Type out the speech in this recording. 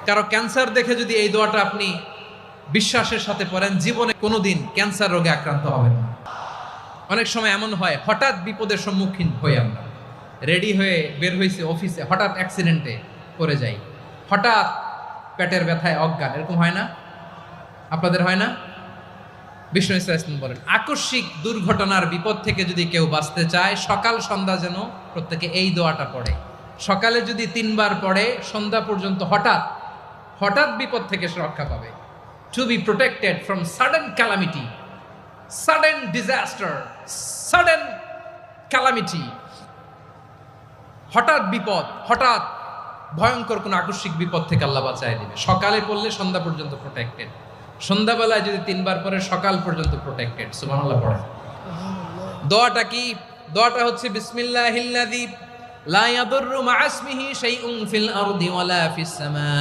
কারো ক্যান্সার দেখে যদি এই দোয়াটা আপনি বিশ্বাসের সাথে পড়েন, জীবনে কোনোদিন ক্যান্সার রোগে আক্রান্ত হবেন না। অনেক সময় এমন হয়, হঠাৎ বিপদের সম্মুখীন হই আমরা, রেডি হয়ে বের হয়েছে অফিসে, হঠাৎ অ্যাক্সিডেন্টে পড়ে যাই, হঠাৎ পেটের ব্যথায় অজ্ঞান, এরকম হয় না? আপনাদের হয় না? বিষ্ণু ইসলাম বলেন, আকস্মিক দুর্ঘটনার বিপদ থেকে যদি কেউ বাঁচতে চায়, সকাল সন্ধ্যা যেন প্রত্যেকে এই দোয়াটা পড়ে। সকালে যদি 3 বার পড়ে, সন্ধ্যা পর্যন্ত হঠাৎ বিপদ থেকে সে রক্ষা পাবে। To be protected from sudden calamity, sudden disaster, sudden calamity, হঠাৎ বিপদ, হঠাৎ ভয়ঙ্কর কোন আকস্মিক বিপদ থেকে আল্লাহ বাঁচায় দিবে। সকালে পড়লে সন্ধ্যা পর্যন্ত প্রোটেক্টেড, সন্ধ্যাবেলায় যদি 3 বার পরে সকাল পর্যন্ত প্রোটেক্টেড। সুবহানাল্লাহ পড়ে। দোয়াটা কি? দোয়াটা হচ্ছে বিসমিল্লাহিল্লাযী লা ইয়াদুররু মা ইসমিহি শাইউন ফিল আরদি ওয়ালা ফিস সামা।